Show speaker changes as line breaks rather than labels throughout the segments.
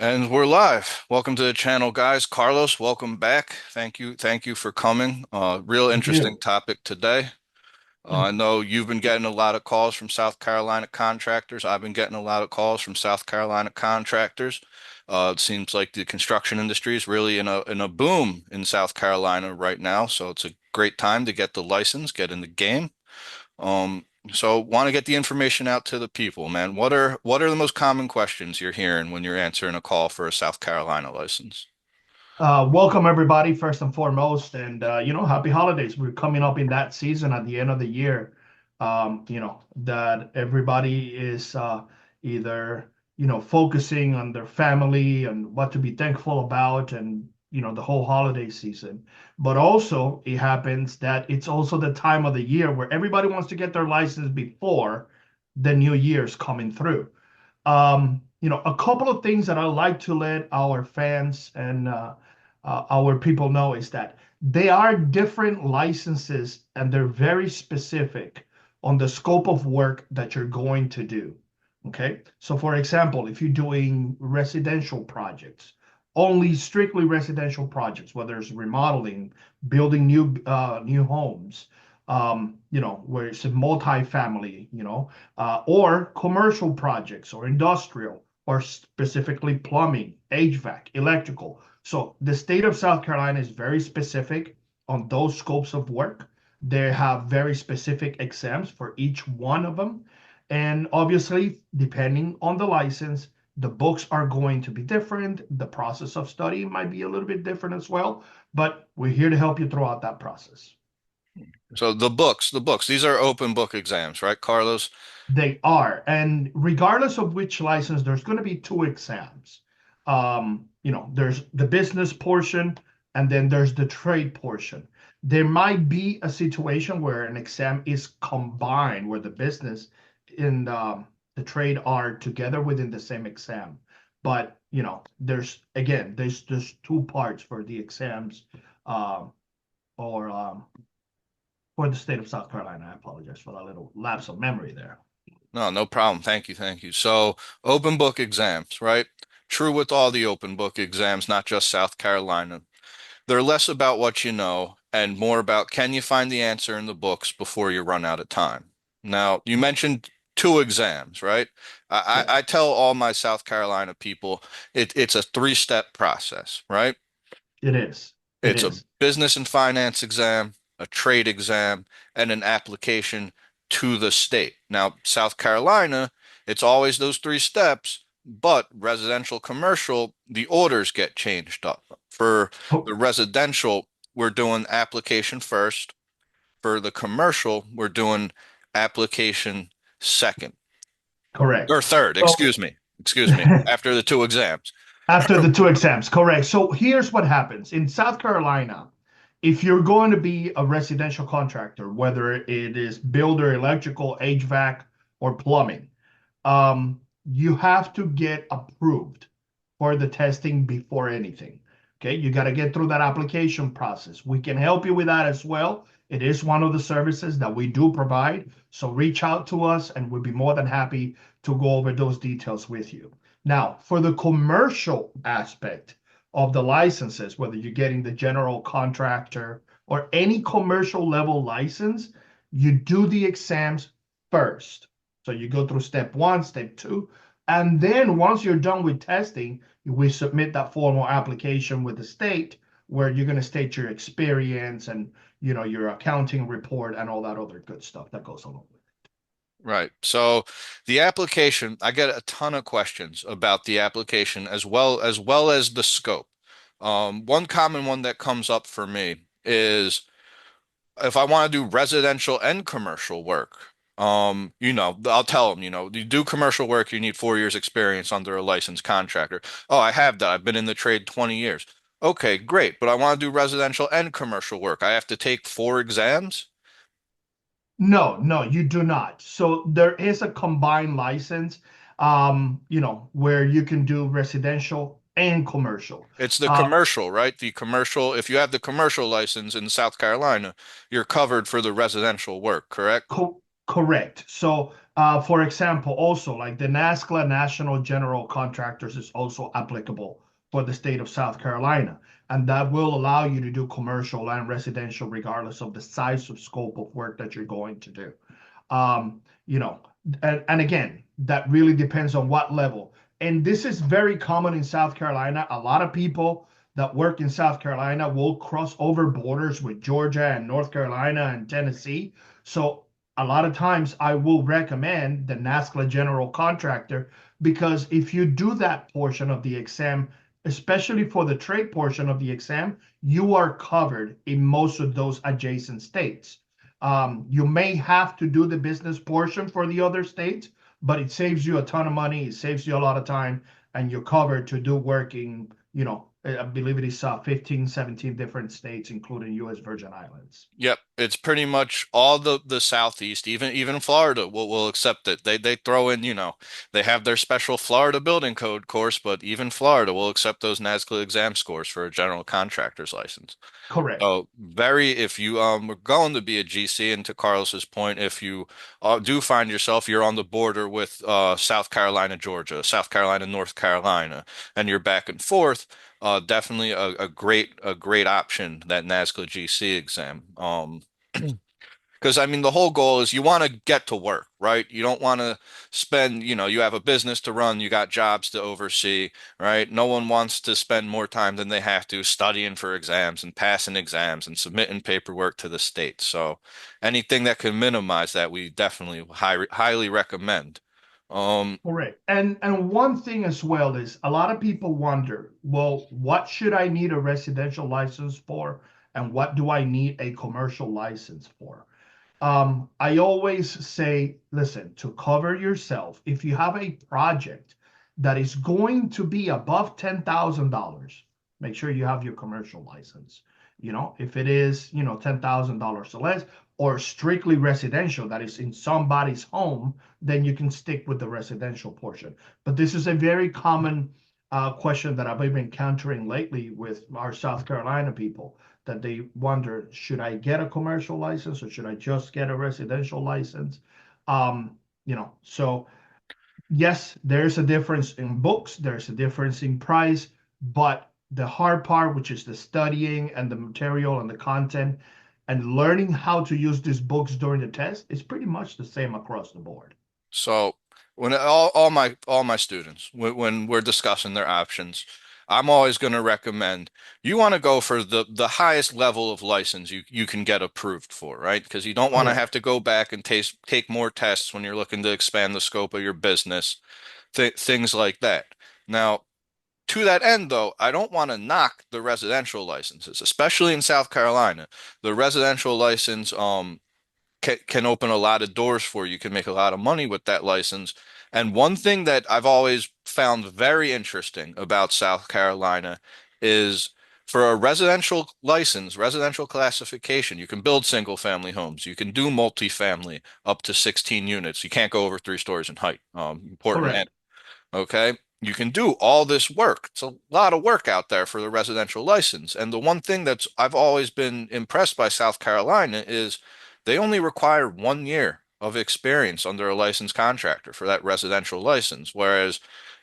And we're live. Welcome to the channel, guys. Carlos, welcome back. Thank you for coming. Real
Thank
interesting
you.
topic today. I know you've been getting a lot of calls from South Carolina contractors. I've been getting a lot of calls from South Carolina contractors. It seems like the construction industry is really in a boom in South Carolina right now. So it's a great time to get the license, get in the game. Um, so want to get the information out to the people, man. What are the most common questions you're hearing when you're answering a call for a South Carolina license?
Welcome everybody, first and foremost, and happy holidays. We're coming up in that season at the end of the year. That everybody is either focusing on their family and what to be thankful about, and the whole holiday season. But also, it happens that it's also the time of the year where everybody wants to get their license before the new year's coming through. A couple of things that I like to let our fans and our people know is that they are different licenses and they're very specific on the scope of work that you're going to do. Okay. So, for example, if you're doing residential projects, only strictly residential projects, whether it's remodeling, building new homes, where it's a multi-family, or commercial projects or industrial or specifically plumbing, HVAC, electrical. So the state of South Carolina is very specific on those scopes of work. They have very specific exams for each one of them. And obviously, depending on the license, the books are going to be different. The process of study might be a little bit different as well, but we're here to help you throughout that process.
So the books, these are open book exams, right, Carlos?
They are. And regardless of which license, there's going to be two exams. There's the business portion and then there's the trade portion. There might be a situation where an exam is combined, where the business and the trade are together within the same exam. But, there's two parts for the exams um, or for the state of South Carolina. I apologize for that little lapse of memory there.
No, no problem. Thank you. So open book exams, right? True with all the open book exams, not just South Carolina. They're less about what you know and more about can you find the answer in the books before you run out of time. Now, you mentioned two exams, right? I
Yes.
tell all my South Carolina people it's a three-step process, right?
It is. It
It's a
is.
business and finance exam, a trade exam, and an application to the state. Now, South Carolina, it's always those three steps, but residential commercial, the orders get changed up. For the
Oh,
residential, we're doing application first. For the commercial, we're doing application second
correct.
or third,
So
excuse me, after the two exams.
after the two exams, correct. So here's what happens in South Carolina. If you're going to be a residential contractor, whether it is builder, electrical, HVAC, or plumbing, you have to get approved for the testing before anything. Okay, you got to get through that application process. We can help you with that as well. It is one of the services that we do provide. So reach out to us and we'll be more than happy to go over those details with you. Now, for the commercial aspect of the licenses, whether you're getting the general contractor or any commercial level license, you do the exams first. So you go through step one, step two, and then once you're done with testing, we submit that formal application with the state where you're going to state your experience and your accounting report and all that other good stuff that goes along with it.
Right. So the application, I get a ton of questions about the application as well as the scope. One common one that comes up for me is if I want to do residential and commercial work, I'll tell them, you do commercial work, you need 4 years experience under a licensed contractor. Oh, I have that. I've been in the trade 20 years. Okay, great. But I want to do residential and commercial work. I have to take four exams.
No, no, you do not. So there is a combined license, where you can do residential and commercial.
It's the
Uh,
commercial, right? The commercial, if you have the commercial license in South Carolina, you're covered for the residential work, correct?
Correct. So, for example, also like the NASCLA National General Contractors is also applicable for the state of South Carolina, and that will allow you to do commercial and residential regardless of the size of scope of work that you're going to do. You know, and again, that really depends on what level. And this is very common in South Carolina. A lot of people that work in South Carolina will cross over borders with Georgia and North Carolina and Tennessee. So a lot of times I will recommend the NASCLA General Contractor because if you do that portion of the exam, especially for the trade portion of the exam, you are covered in most of those adjacent states. You may have to do the business portion for the other states, but it saves you a ton of money. It saves you a lot of time, and you're covered to do work in, I believe it is 15, 17 different states, including U.S. Virgin Islands.
Yep, it's pretty much all the Southeast, even Florida will accept it. They throw in, they have their special Florida building code course, but even Florida will accept those NASCLA exam scores for a general contractor's license.
Correct.
So if you are going to be a GC, and to Carlos's point, if you do find yourself you're on the border with South Carolina, Georgia, South Carolina, North Carolina, and you're back and forth, definitely a great option, that NASCA GC exam. Because I mean, the whole goal is you want to get to work, right? You don't want to spend, you have a business to run, you got jobs to oversee, right? No one wants to spend more time than they have to studying for exams and passing exams and submitting paperwork to the state. So anything that can minimize that, we definitely highly recommend. Um,
Correct. And one thing as well is a lot of people wonder, well, what should I need a residential license for, and what do I need a commercial license for? I always say, listen, to cover yourself, if you have a project that is going to be above $10,000, make sure you have your commercial license. If it is, $10,000 or less, or strictly residential, that is in somebody's home, then you can stick with the residential portion. But this is a very common question that I've been encountering lately with our South Carolina people that they wonder, should I get a commercial license or should I just get a residential license? So yes, there's a difference in books, there's a difference in price, but the hard part, which is the studying and the material and the content and learning how to use these books during the test, is pretty much the same across the board.
So when all my students, when we're discussing their options, I'm always going to recommend you want to go for the highest level of license you can get approved for, right? Because you don't want to have
Correct.
to go back and take more tests when you're looking to expand the scope of your business, things like that. Now, to that end, though, I don't want to knock the residential licenses, especially in South Carolina. The residential license, can open a lot of doors for you. You can make a lot of money with that license. And one thing that I've always found very interesting about South Carolina is for a residential license, residential classification, you can build single family homes. You can do multifamily up to 16 units. You can't go over 3 stories in height. Important.
Correct.
Okay. You can do all this work. It's a lot of work out there for the residential license. And the one thing that's I've always been impressed by South Carolina is they only require 1 year of experience under a licensed contractor for that residential license. Whereas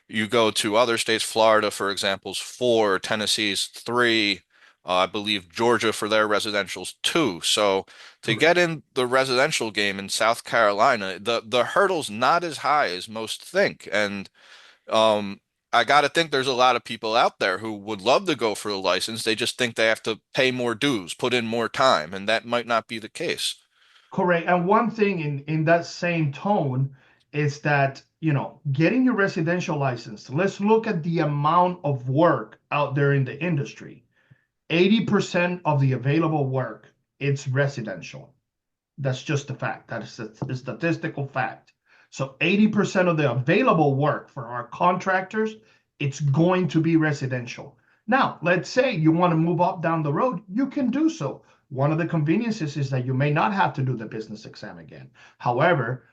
you go to other states, Florida, for example, is 4, Tennessee's 3, I believe Georgia for their residential's 2. So to get
Correct.
in the residential game in South Carolina, the hurdle's not as high as most think. And um, I got to think there's a lot of people out there who would love to go for the license. They just think they have to pay more dues, put in more time, and that might not be the case.
Correct. And one thing in that same tone is that, getting your residential license, let's look at the amount of work out there in the industry. 80% of the available work, it's residential. That's just a fact. That is a statistical fact. So 80% of the available work for our contractors, it's going to be residential. Now, let's say you want to move up down the road, you can do so. One of the conveniences is that you may not have to do the business exam again. However,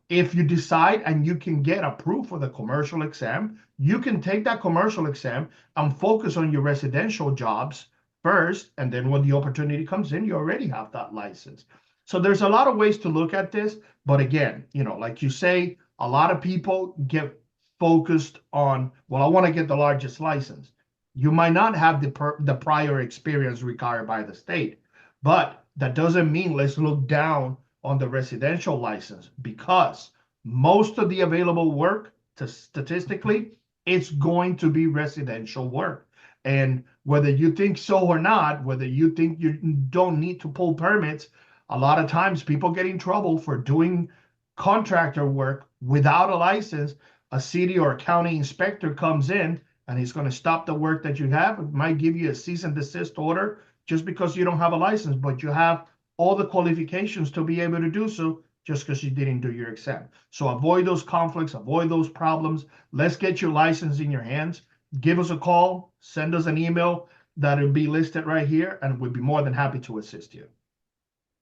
if you decide and you can get approved for the commercial exam, you can take that commercial exam and focus on your residential jobs first. And then when the opportunity comes in, you already have that license. So there's a lot of ways to look at this. But again, like you say, a lot of people get focused on, well, I want to get the largest license. You might not have the prior experience required by the state, but that doesn't mean let's look down on the residential license, because most of the available work, statistically, it's going to be residential work. And whether you think so or not, whether you think you don't need to pull permits, a lot of times people get in trouble for doing contractor work without a license. A city or a county inspector comes in and he's going to stop the work that you have. It might give you a cease and desist order just because you don't have a license, but you have all the qualifications to be able to do so just because you didn't do your exam. So avoid those conflicts, avoid those problems. Let's get your license in your hands. Give us a call, send us an email that'll be listed right here, and we'd be more than happy to assist you.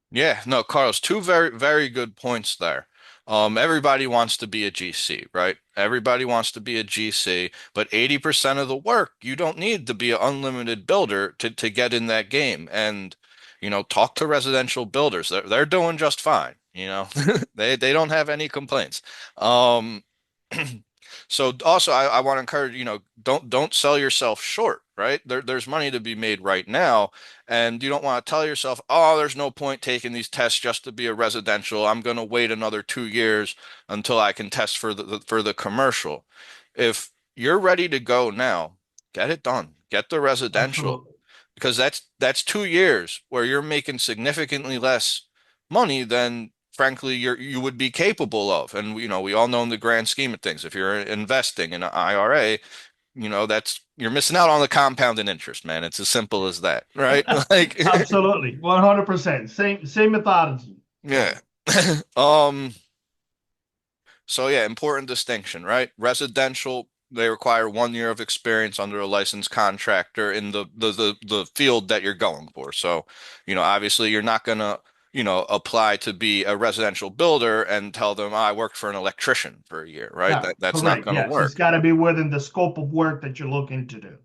Yeah, no, Carlos, two very, very good points there. Everybody wants to be a GC, right? Everybody wants to be a GC, but 80% of the work, you don't need to be an unlimited builder to get in that game. And, talk to residential builders. They're doing just fine, They don't have any complaints. Um, So also I want to encourage, don't sell yourself short, right? There's money to be made right now, and you don't want to tell yourself, oh, there's no point taking these tests just to be a residential. I'm going to wait another 2 years until I can test for the commercial. If you're ready to go now, get it done. Get the residential
Absolutely.
because that's 2 years where you're making significantly less money than frankly you would be capable of. And we all know in the grand scheme of things, if you're investing in an IRA, that's you're missing out on the compounding interest, man. It's as simple as that, right? Like
Absolutely. 100%. Same methodology.
yeah. Um So yeah, important distinction, right? Residential, they require 1 year of experience under a licensed contractor in the field that you're going for. So, obviously you're not gonna, apply to be a residential builder and tell them, I worked for an electrician for a year, right?
Yeah,
That's not
correct.
gonna
Yes, it's
work.
got to be within the scope of work that you're looking to do.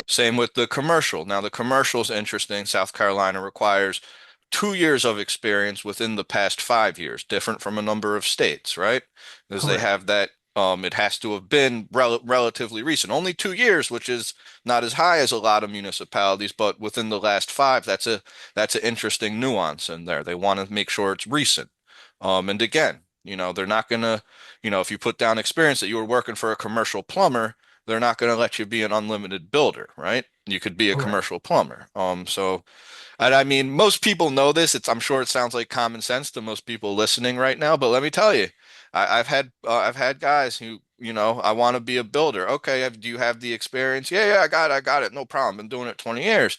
Same with the commercial. Now, the commercial is interesting. South Carolina requires 2 years of experience within the past 5 years, different from a number of states, right? Because they
Correct.
have that, it has to have been relatively recent. Only 2 years, which is not as high as a lot of municipalities, but within the last five, that's an interesting nuance in there. They want to make sure it's recent. And again, they're not gonna, if you put down experience that you were working for a commercial plumber, they're not going to let you be an unlimited builder, right? You could be a
Correct.
commercial plumber. So, and I mean, most people know this. I'm sure it sounds like common sense to most people listening right now, but let me tell you, I've had guys who, I want to be a builder. Okay, do you have the experience? Yeah, yeah, I got it. No problem. Been doing it 20 years.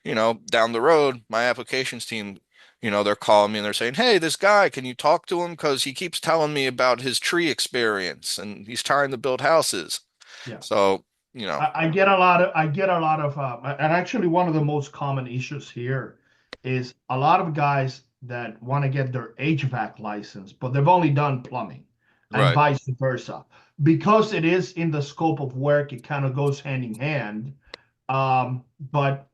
Down the road, my applications team, they're calling me and they're saying, "Hey, this guy, can you talk to him? Because he keeps telling me about his tree experience and he's trying to build houses."
Yeah.
So, you know,
I get a lot of, and actually one of the most common issues here is a lot of guys that want to get their HVAC license, but they've only done plumbing, and
right.
vice versa. Because it is in the scope of work, it kind of goes hand in hand. But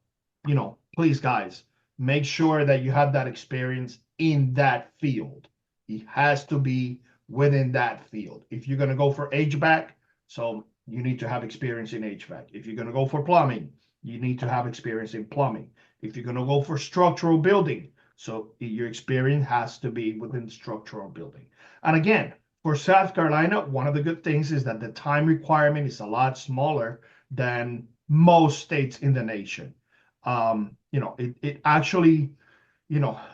please, guys, make sure that you have that experience in that field. It has to be within that field. If you're going to go for HVAC, so you need to have experience in HVAC. If you're going to go for plumbing, you need to have experience in plumbing. If you're going to go for structural building, so your experience has to be within structural building. And again, for South Carolina, one of the good things is that the time requirement is a lot smaller than most states in the nation. It actually,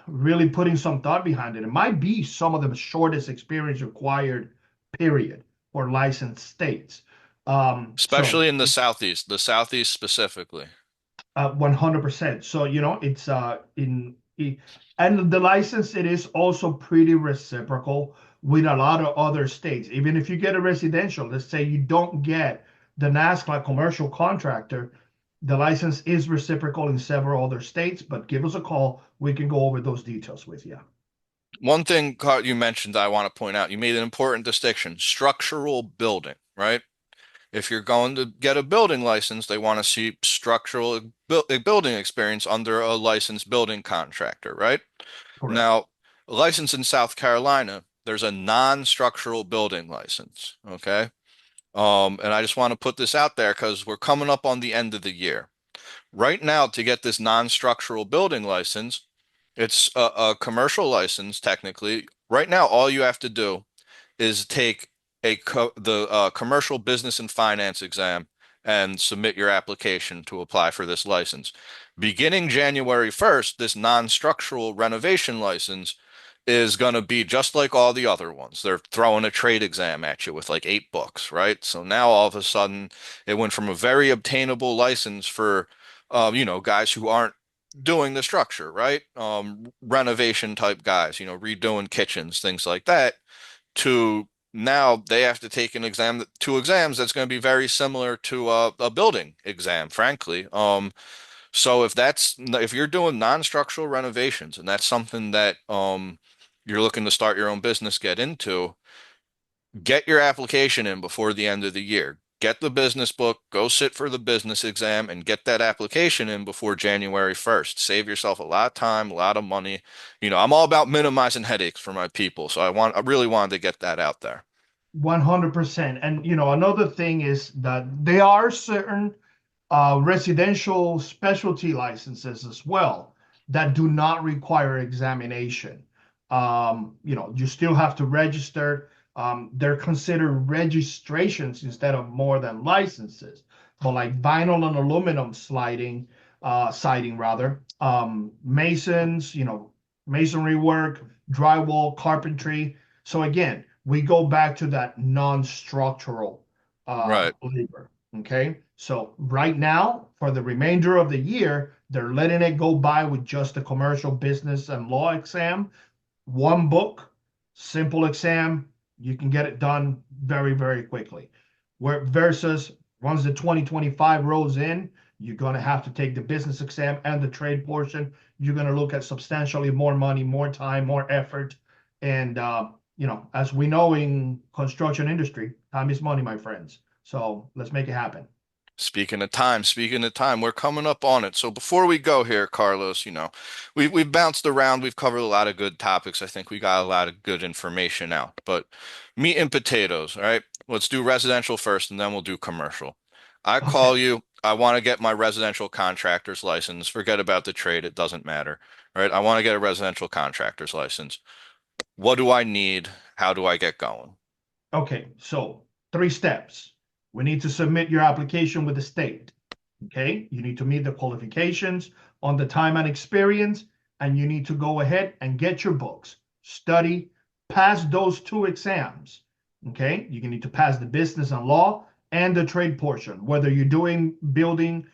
really putting some thought behind it. It might be some of the shortest experience required, period, for licensed states. So
Especially in the Southeast specifically.
100%. So, it's and the license, it is also pretty reciprocal with a lot of other states. Even if you get a residential, let's say you don't get the NASCLA commercial contractor, the license is reciprocal in several other states, but give us a call. We can go over those details with you.
One thing Carl, you mentioned that I want to point out, you made an important distinction, structural building, right? If you're going to get a building license, they want to see building experience under a licensed building contractor, right?
Correct.
Now, license in South Carolina, there's a non-structural building license. Okay. And I just want to put this out there because we're coming up on the end of the year. Right now, to get this non-structural building license, it's a commercial license technically. Right now, all you have to do is take the commercial business and finance exam and submit your application to apply for this license. Beginning January 1st, this non-structural renovation license is going to be just like all the other ones. They're throwing a trade exam at you with like 8 books, right? So now all of a sudden it went from a very obtainable license for, guys who aren't doing the structure, right? Renovation type guys, redoing kitchens, things like that, to now they have to take an exam, 2 exams that's going to be very similar to a building exam, frankly. So if you're doing non-structural renovations and that's something that you're looking to start your own business, get into, get your application in before the end of the year. Get the business book, go sit for the business exam, and get that application in before January 1st. Save yourself a lot of time, a lot of money. I'm all about minimizing headaches for my people, so I really wanted to get that out there.
100%. And another thing is that there are certain residential specialty licenses as well that do not require examination. You still have to register. They're considered registrations instead of more than licenses. But like vinyl and aluminum siding rather, masons, masonry work, drywall, carpentry. So again, we go back to that non-structural
Right.
labor. Okay. So right now, for the remainder of the year, they're letting it go by with just the commercial business and law exam. One book, simple exam, you can get it done very, very quickly. Where versus once the 2025 rolls in, you're going to have to take the business exam and the trade portion. You're going to look at substantially more money, more time, more effort. And, as we know in construction industry, time is money, my friends. So let's make it happen.
Speaking of time, we're coming up on it. So before we go here, Carlos, we've bounced around, we've covered a lot of good topics. I think we got a lot of good information out. But meat and potatoes, all right? Let's do residential first and then we'll do commercial. I
Okay.
call you, I want to get my residential contractor's license. Forget about the trade, it doesn't matter. All right? I want to get a residential contractor's license. What do I need? How do I get going?
Okay, so 3 steps. We need to submit your application with the state. Okay, you need to meet the qualifications on the time and experience, and you need to go ahead and get your books, study, pass those 2 exams. Okay, you need to pass the business and law and the trade portion, whether you're doing building,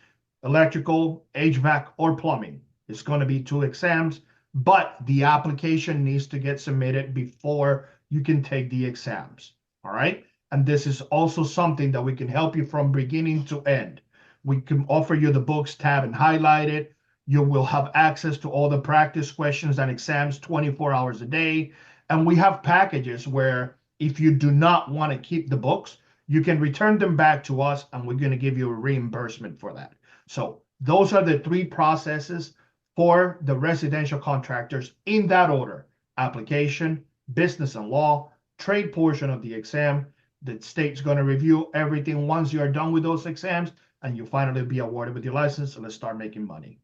electrical, HVAC, or plumbing. It's going to be 2 exams, but the application needs to get submitted before you can take the exams. All right. And this is also something that we can help you from beginning to end. We can offer you the books tab and highlight it. You will have access to all the practice questions and exams 24 hours a day. And we have packages where if you do not want to keep the books, you can return them back to us and we're going to give you a reimbursement for that. So those are the 3 processes for the residential contractors in that order: application, business and law, trade portion of the exam. The state's going to review everything once you are done with those exams, and you finally be awarded with your license. So let's start making money.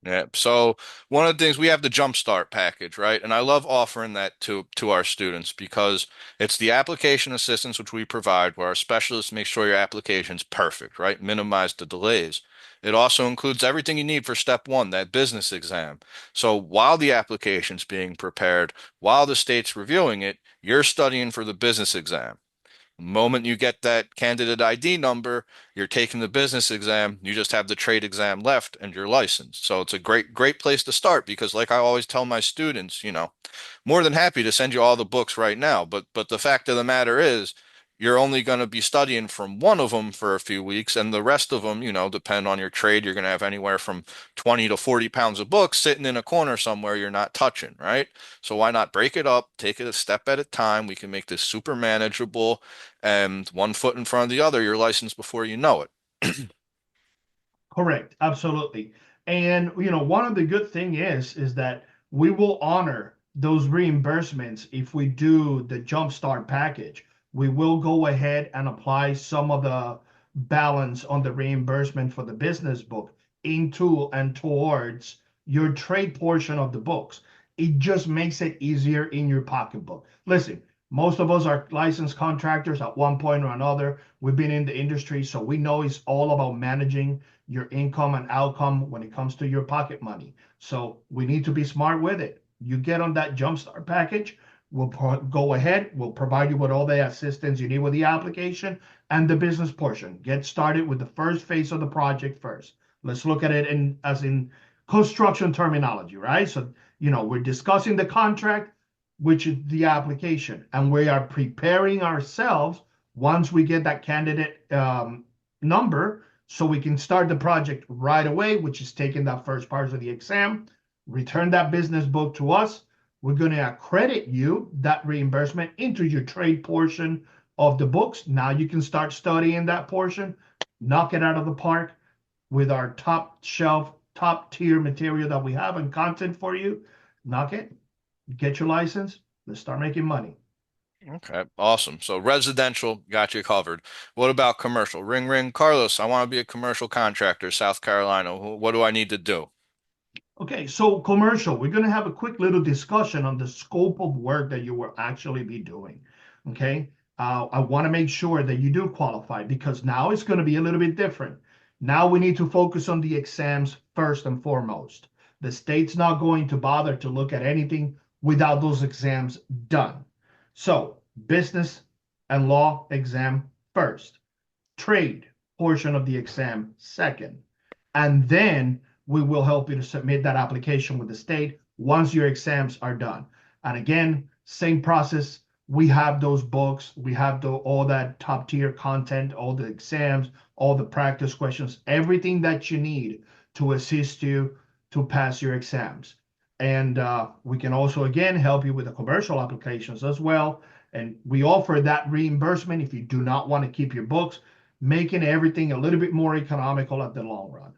Yeah. So one of the things we have the Jumpstart package, right? And I love offering that to our students because it's the application assistance which we provide where our specialists make sure your application's perfect, right? Minimize the delays. It also includes everything you need for step one, that business exam. So while the application's being prepared, while the state's reviewing it, you're studying for the business exam. The moment you get that candidate ID number, you're taking the business exam, you just have the trade exam left and you're licensed. So it's a great place to start because like I always tell my students, more than happy to send you all the books right now, but the fact of the matter is you're only going to be studying from one of them for a few weeks and the rest of them, depend on your trade, you're going to have anywhere from 20 to 40 pounds of books sitting in a corner somewhere you're not touching, right? So why not break it up, take it a step at a time. We can make this super manageable and one foot in front of the other, you're licensed before you know it.
Correct, absolutely. And one of the good thing is that we will honor those reimbursements, if we do the Jumpstart package, we will go ahead and apply some of the balance on the reimbursement for the business book into and towards your trade portion of the books. It just makes it easier in your pocketbook. Listen, most of us are licensed contractors at one point or another. We've been in the industry, so we know it's all about managing your income and outcome when it comes to your pocket money. So we need to be smart with it. You get on that Jumpstart package, we'll go ahead, we'll provide you with all the assistance you need with the application and the business portion. Get started with the first phase of the project first. Let's look at it as in construction terminology, right? So, we're discussing the contract, which is the application, and we are preparing ourselves once we get that candidate number so we can start the project right away, which is taking that first part of the exam. Return that business book to us. We're going to accredit you that reimbursement into your trade portion of the books. Now you can start studying that portion, knock it out of the park with our top shelf, top tier material that we have and content for you. Knock it, get your license. Let's start making money.
Okay, awesome. So residential got you covered. What about commercial? Ring ring, Carlos, I want to be a commercial contractor, South Carolina. What do I need to do?
Okay, so commercial, we're going to have a quick little discussion on the scope of work that you will actually be doing. Okay, I want to make sure that you do qualify because now it's going to be a little bit different. Now we need to focus on the exams first and foremost. The state's not going to bother to look at anything without those exams done. So, business and law exam first, trade portion of the exam second, and then we will help you to submit that application with the state once your exams are done. And again, same process. We have those books, we have all that top tier content, all the exams, all the practice questions, everything that you need to assist you to pass your exams. And we can also, again, help you with the commercial applications as well. And we offer that reimbursement if you do not want to keep your books, making everything a little bit more economical at the long run.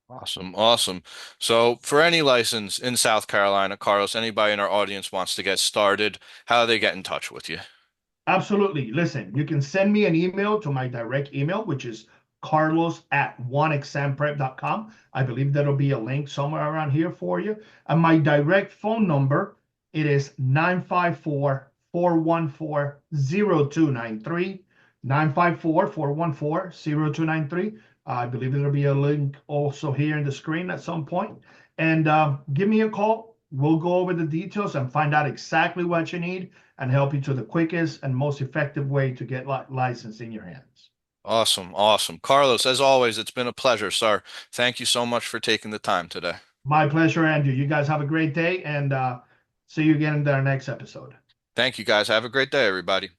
Awesome, awesome. So for any license in South Carolina, Carlos, anybody in our audience wants to get started, how do they get in touch with you?
Absolutely. Listen, you can send me an email to my direct email, which is carlos@oneexamprep.com. I believe there'll be a link somewhere around here for you. And my direct phone number, it is 954-414-0293. 954-414-0293. I believe there'll be a link also here in the screen at some point. And give me a call. We'll go over the details and find out exactly what you need and help you to the quickest and most effective way to get license in your hands.
Awesome, awesome. Carlos, as always, it's been a pleasure, sir. Thank you so much for taking the time today.
My pleasure, Andrew. You guys have a great day and see you again in our next episode.
Thank you guys. Have a great day, everybody.